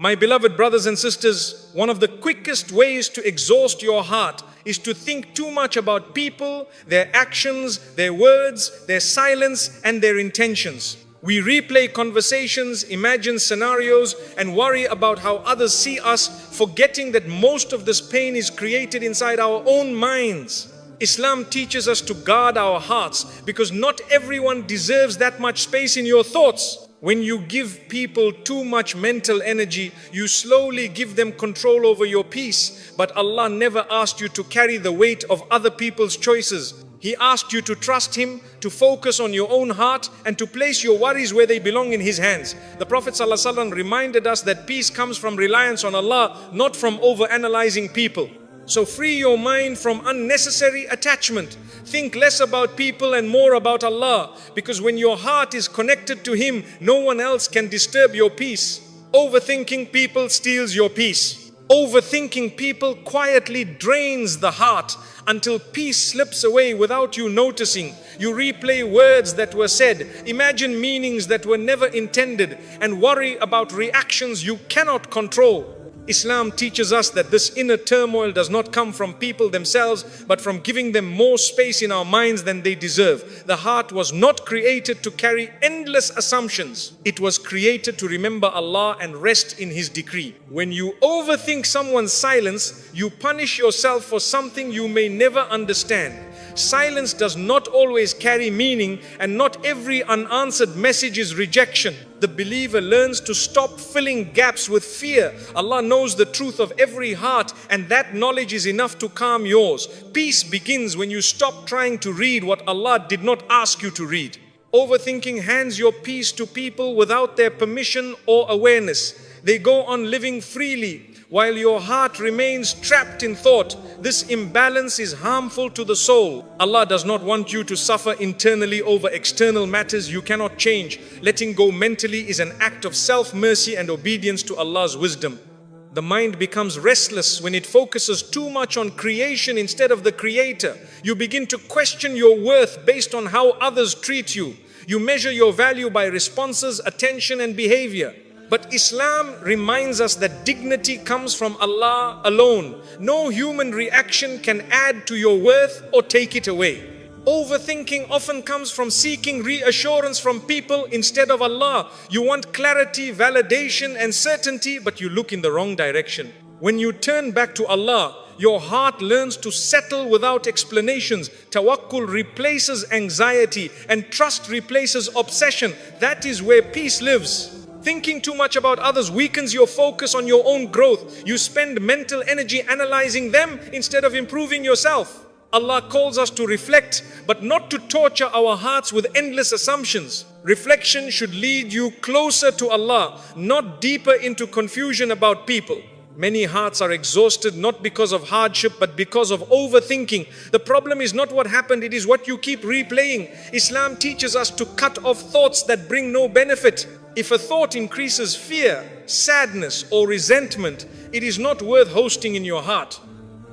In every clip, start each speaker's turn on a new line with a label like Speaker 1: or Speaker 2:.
Speaker 1: My beloved brothers and sisters, one of the quickest ways to exhaust your heart is to think too much about people, their actions, their words, their silence, and their intentions. We replay conversations, imagine scenarios, and worry about how others see us, forgetting that most of this pain is created inside our own minds. Islam teaches us to guard our hearts because not everyone deserves that much space in your thoughts. When you give people too much mental energy, you slowly give them control over your peace. But Allah never asked you to carry the weight of other people's choices. He asked you to trust Him, to focus on your own heart, and to place your worries where they belong in His hands. The Prophet ﷺ reminded us that peace comes from reliance on Allah, not from over-analyzing people. So free your mind from unnecessary attachment. Think less about people and more about Allah, because when your heart is connected to Him, no one else can disturb your peace. Overthinking people steals your peace. Overthinking people quietly drains the heart until peace slips away without you noticing. You replay words that were said, imagine meanings that were never intended, and worry about reactions you cannot control. Islam teaches us that this inner turmoil does not come from people themselves, but from giving them more space in our minds than they deserve. The heart was not created to carry endless assumptions. It was created to remember Allah and rest in His decree. When you overthink someone's silence, you punish yourself for something you may never understand. Silence does not always carry meaning, and not every unanswered message is rejection. The believer learns to stop filling gaps with fear. Allah knows the truth of every heart, and that knowledge is enough to calm yours. Peace begins when you stop trying to read what Allah did not ask you to read. Overthinking hands your peace to people without their permission or awareness. They go on living freely while your heart remains trapped in thought. This imbalance is harmful to the soul. Allah does not want you to suffer internally over external matters you cannot change. Letting go mentally is an act of self-mercy and obedience to Allah's wisdom. The mind becomes restless when it focuses too much on creation instead of the Creator. You begin to question your worth based on how others treat you. You measure your value by responses, attention, and behavior. But Islam reminds us that dignity comes from Allah alone. No human reaction can add to your worth or take it away. Overthinking often comes from seeking reassurance from people instead of Allah. You want clarity, validation, and certainty, but you look in the wrong direction. When you turn back to Allah, your heart learns to settle without explanations. Tawakkul replaces anxiety, and trust replaces obsession. That is where peace lives. Thinking too much about others weakens your focus on your own growth. You spend mental energy analyzing them instead of improving yourself. Allah calls us to reflect, but not to torture our hearts with endless assumptions. Reflection should lead you closer to Allah, not deeper into confusion about people. Many hearts are exhausted not because of hardship but because of overthinking. The problem is not what happened, it is what you keep replaying. Islam teaches us to cut off thoughts that bring no benefit. If a thought increases fear, sadness, or resentment, it is not worth hosting in your heart.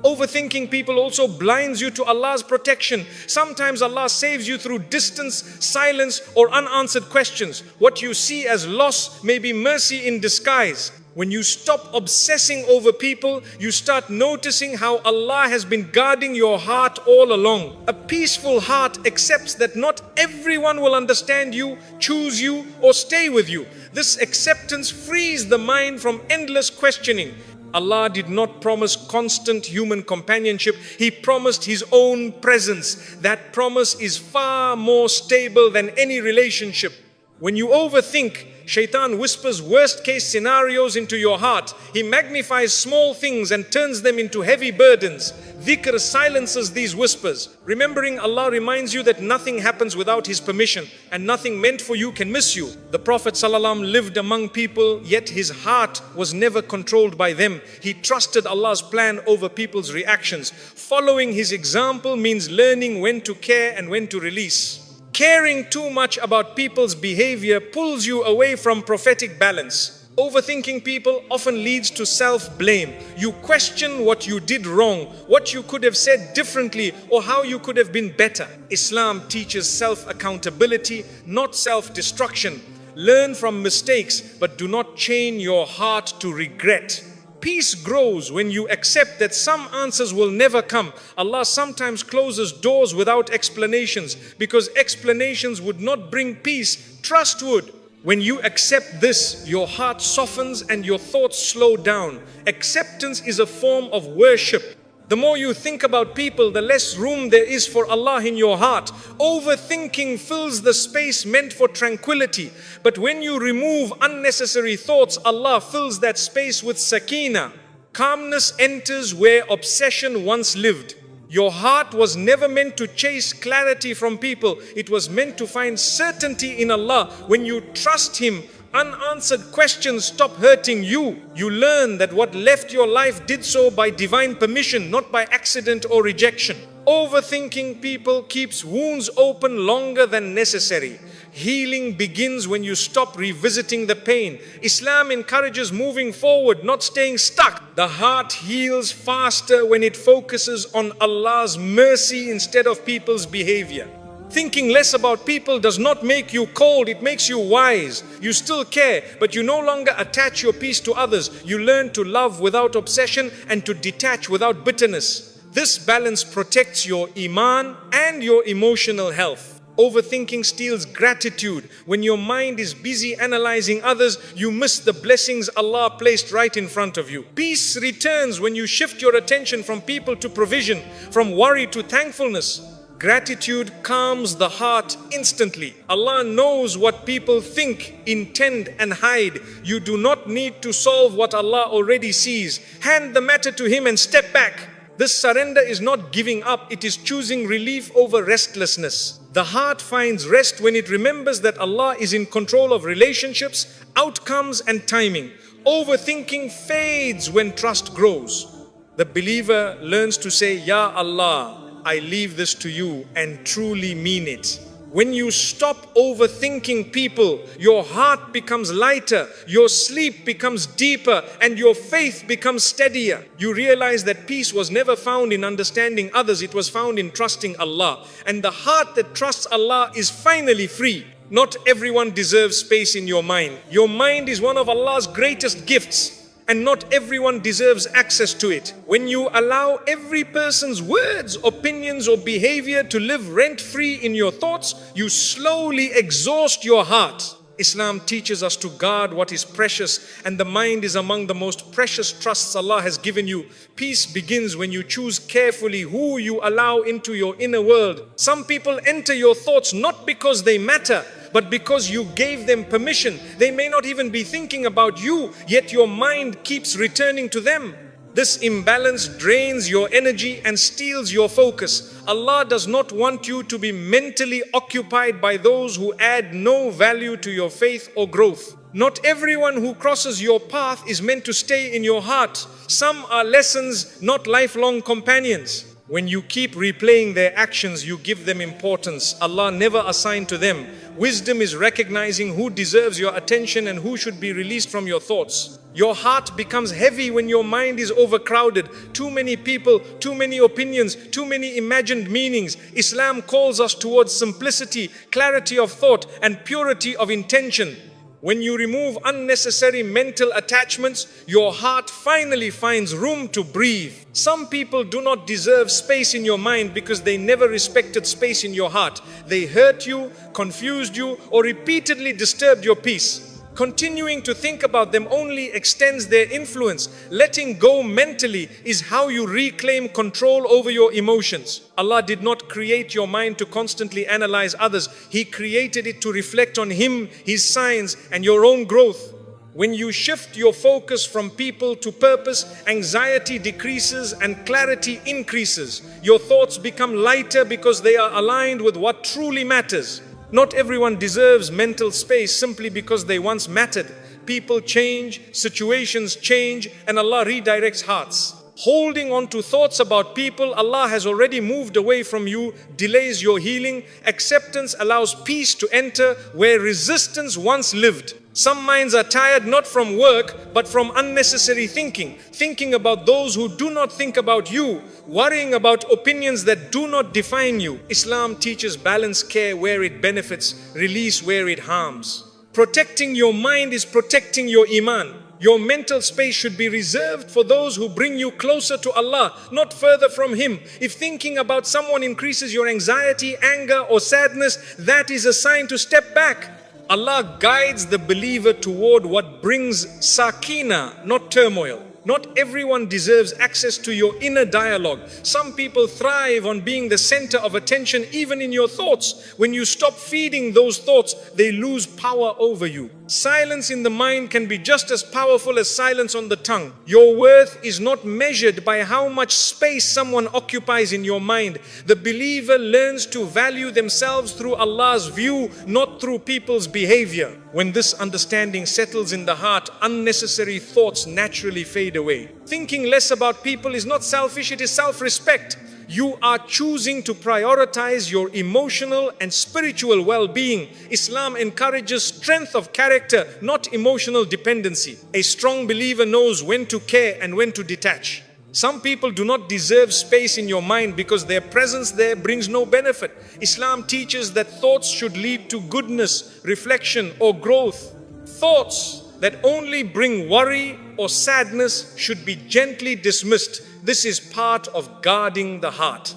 Speaker 1: Overthinking people also blinds you to Allah's protection. Sometimes Allah saves you through distance, silence, or unanswered questions. What you see as loss may be mercy in disguise. When you stop obsessing over people, you start noticing how Allah has been guarding your heart all along. A peaceful heart accepts that not everyone will understand you, choose you, or stay with you. This acceptance frees the mind from endless questioning. Allah did not promise constant human companionship. He promised His own presence. That promise is far more stable than any relationship. When you overthink, Shaitan whispers worst-case scenarios into your heart. He magnifies small things and turns them into heavy burdens. Dhikr silences these whispers. Remembering Allah reminds you that nothing happens without His permission, and nothing meant for you can miss you. The Prophet ﷺ lived among people, yet his heart was never controlled by them. He trusted Allah's plan over people's reactions. Following his example means learning when to care and when to release. Caring too much about people's behavior pulls you away from prophetic balance. Overthinking people often leads to self-blame. You question what you did wrong, what you could have said differently, or how you could have been better. Islam teaches self-accountability, not self-destruction. Learn from mistakes, but do not chain your heart to regret. Peace grows when you accept that some answers will never come. Allah sometimes closes doors without explanations because explanations would not bring peace. Trust would. When you accept this, your heart softens and your thoughts slow down. Acceptance is a form of worship. The more you think about people, the less room there is for Allah in your heart. Overthinking fills the space meant for tranquility. But when you remove unnecessary thoughts, Allah fills that space with sakina. Calmness enters where obsession once lived. Your heart was never meant to chase clarity from people. It was meant to find certainty in Allah. When you trust Him, unanswered questions stop hurting you. You learn that what left your life did so by divine permission, not by accident or rejection. Overthinking people keeps wounds open longer than necessary. Healing begins when you stop revisiting the pain. Islam encourages moving forward, not staying stuck. The heart heals faster when it focuses on Allah's mercy instead of people's behavior. Thinking less about people does not make you cold, it makes you wise. You still care, but you no longer attach your peace to others. You learn to love without obsession and to detach without bitterness. This balance protects your iman and your emotional health. Overthinking steals gratitude. When your mind is busy analyzing others, you miss the blessings Allah placed right in front of you. Peace returns when you shift your attention from people to provision, from worry to thankfulness. Gratitude calms the heart instantly. Allah knows what people think, intend and hide. You do not need to solve what Allah already sees. Hand the matter to Him and step back. This surrender is not giving up, it is choosing relief over restlessness. The heart finds rest when it remembers that Allah is in control of relationships, outcomes and timing. Overthinking fades when trust grows. The believer learns to say, Ya Allah, I leave this to you, and truly mean it. When you stop overthinking people, your heart becomes lighter, your sleep becomes deeper, and your faith becomes steadier. You realize that peace was never found in understanding others, it was found in trusting Allah. And the heart that trusts Allah is finally free. Not everyone deserves space in your mind. Your mind is one of Allah's greatest gifts. And not everyone deserves access to it. When you allow every person's words, opinions or behavior to live rent-free in your thoughts, you slowly exhaust your heart. Islam teaches us to guard what is precious, and the mind is among the most precious trusts Allah has given you. Peace begins when you choose carefully who you allow into your inner world. Some people enter your thoughts not because they matter, but because you gave them permission. They may not even be thinking about you, yet your mind keeps returning to them. This imbalance drains your energy and steals your focus. Allah does not want you to be mentally occupied by those who add no value to your faith or growth. Not everyone who crosses your path is meant to stay in your heart. Some are lessons, not lifelong companions. When you keep replaying their actions, you give them importance Allah never assigned to them. Wisdom is recognizing who deserves your attention and who should be released from your thoughts. Your heart becomes heavy when your mind is overcrowded. Too many people, too many opinions, too many imagined meanings. Islam calls us towards simplicity, clarity of thought, and purity of intention. When you remove unnecessary mental attachments, your heart finally finds room to breathe. Some people do not deserve space in your mind because they never respected space in your heart. They hurt you, confused you, or repeatedly disturbed your peace. Continuing to think about them only extends their influence. Letting go mentally is how you reclaim control over your emotions. Allah did not create your mind to constantly analyze others. He created it to reflect on Him, His signs, and your own growth. When you shift your focus from people to purpose, anxiety decreases and clarity increases. Your thoughts become lighter because they are aligned with what truly matters. Not everyone deserves mental space simply because they once mattered. People change, situations change, and Allah redirects hearts. Holding on to thoughts about people Allah has already moved away from you delays your healing. Acceptance allows peace to enter where resistance once lived. Some minds are tired not from work but from unnecessary thinking. Thinking about those who do not think about you. Worrying about opinions that do not define you. Islam teaches balance care where it benefits, release where it harms. Protecting your mind is protecting your iman. Your mental space should be reserved for those who bring you closer to Allah, not further from Him. If thinking about someone increases your anxiety, anger or sadness, that is a sign to step back. Allah guides the believer toward what brings sakina, not turmoil. Not everyone deserves access to your inner dialogue. Some people thrive on being the center of attention even in your thoughts. When you stop feeding those thoughts, they lose power over you. Silence in the mind can be just as powerful as silence on the tongue. Your worth is not measured by how much space someone occupies in your mind. The believer learns to value themselves through Allah's view, not through people's behavior. When this understanding settles in the heart, unnecessary thoughts naturally fade away. Thinking less about people is not selfish, it is self-respect. You are choosing to prioritize your emotional and spiritual well-being. Islam encourages strength of character, not emotional dependency. A strong believer knows when to care and when to detach. Some people do not deserve space in your mind because their presence there brings no benefit. Islam teaches that thoughts should lead to goodness, reflection or growth. Thoughts that only bring worry or sadness should be gently dismissed. This is part of guarding the heart.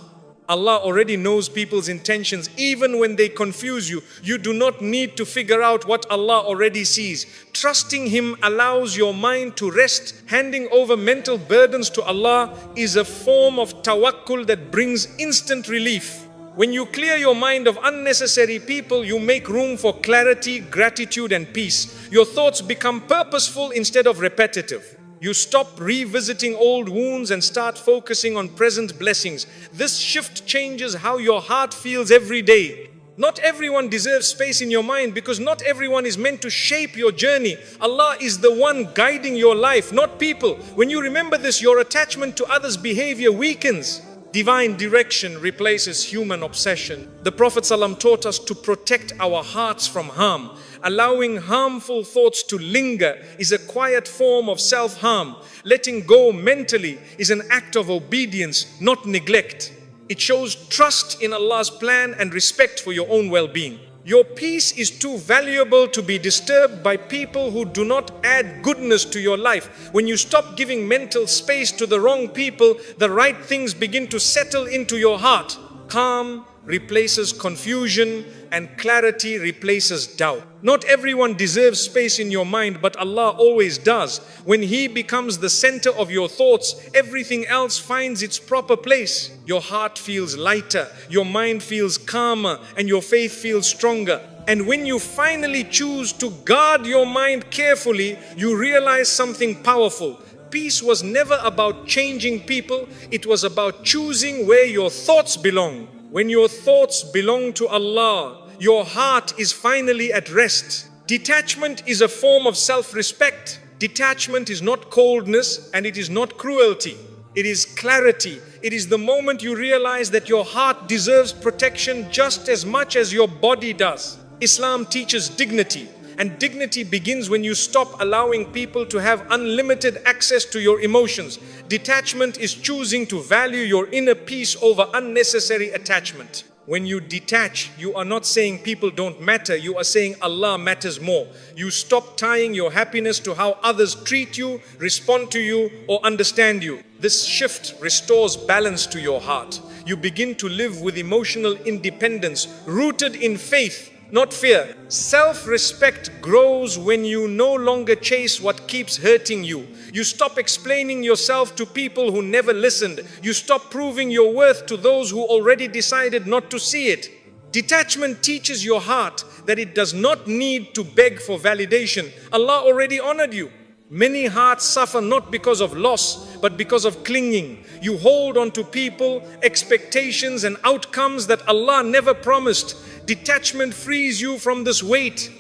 Speaker 1: Allah already knows people's intentions even when they confuse you. You do not need to figure out what Allah already sees. Trusting Him allows your mind to rest. Handing over mental burdens to Allah is a form of tawakkul that brings instant relief. When you clear your mind of unnecessary people, you make room for clarity, gratitude and peace. Your thoughts become purposeful instead of repetitive. You stop revisiting old wounds and start focusing on present blessings. This shift changes how your heart feels every day. Not everyone deserves space in your mind because not everyone is meant to shape your journey. Allah is the one guiding your life, not people. When you remember this, your attachment to others' behavior weakens. Divine direction replaces human obsession. The Prophet ﷺ taught us to protect our hearts from harm. Allowing harmful thoughts to linger is a quiet form of self-harm. Letting go mentally is an act of obedience, not neglect. It shows trust in Allah's plan and respect for your own well-being. Your peace is too valuable to be disturbed by people who do not add goodness to your life. When you stop giving mental space to the wrong people, the right things begin to settle into your heart. Calm replaces confusion and clarity replaces doubt. Not everyone deserves space in your mind, but Allah always does. When He becomes the center of your thoughts, everything else finds its proper place. Your heart feels lighter, your mind feels calmer, and your faith feels stronger. And when you finally choose to guard your mind carefully, you realize something powerful. Peace was never about changing people, it was about choosing where your thoughts belong. When your thoughts belong to Allah, your heart is finally at rest. Detachment is a form of self-respect. Detachment is not coldness and it is not cruelty. It is clarity. It is the moment you realize that your heart deserves protection just as much as your body does. Islam teaches dignity, and dignity begins when you stop allowing people to have unlimited access to your emotions. Detachment is choosing to value your inner peace over unnecessary attachment. When you detach, you are not saying people don't matter, you are saying Allah matters more. You stop tying your happiness to how others treat you, respond to you, or understand you. This shift restores balance to your heart. You begin to live with emotional independence, rooted in faith, not fear. Self-respect grows when you no longer chase what keeps hurting you. You stop explaining yourself to people who never listened. You stop proving your worth to those who already decided not to see it. Detachment teaches your heart that it does not need to beg for validation. Allah already honored you. Many hearts suffer not because of loss, but because of clinging. You hold on to people, expectations and outcomes that Allah never promised. Detachment frees you from this weight.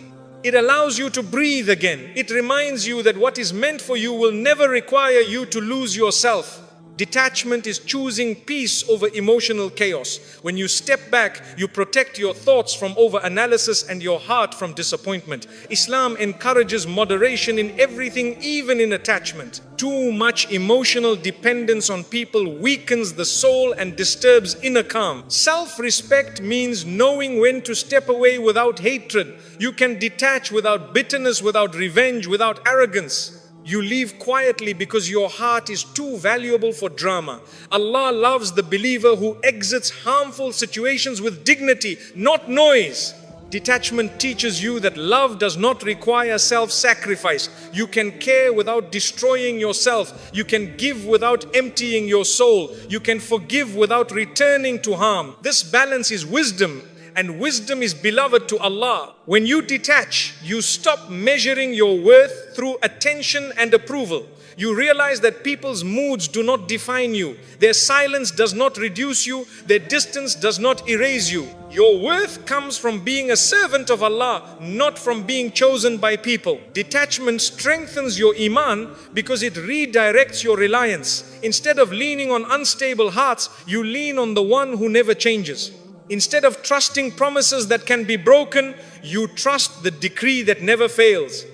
Speaker 1: It allows you to breathe again. It reminds you that what is meant for you will never require you to lose yourself. Detachment is choosing peace over emotional chaos. When you step back, you protect your thoughts from over-analysis and your heart from disappointment. Islam encourages moderation in everything, even in attachment. Too much emotional dependence on people weakens the soul and disturbs inner calm. Self-respect means knowing when to step away without hatred. You can detach without bitterness, without revenge, without arrogance. You leave quietly because your heart is too valuable for drama. Allah loves the believer who exits harmful situations with dignity, not noise. Detachment teaches you that love does not require self-sacrifice. You can care without destroying yourself. You can give without emptying your soul. You can forgive without returning to harm. This balance is wisdom, and wisdom is beloved to Allah. When you detach, you stop measuring your worth through attention and approval. You realize that people's moods do not define you. Their silence does not reduce you. Their distance does not erase you. Your worth comes from being a servant of Allah, not from being chosen by people. Detachment strengthens your iman because it redirects your reliance. Instead of leaning on unstable hearts, you lean on the one who never changes. Instead of trusting promises that can be broken, you trust the decree that never fails.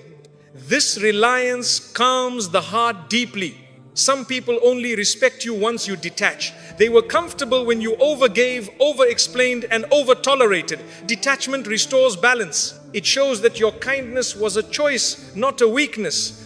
Speaker 1: This reliance calms the heart deeply. Some people only respect you once you detach. They were comfortable when you overgave, over-explained, and over-tolerated. Detachment restores balance. It shows that your kindness was a choice, not a weakness.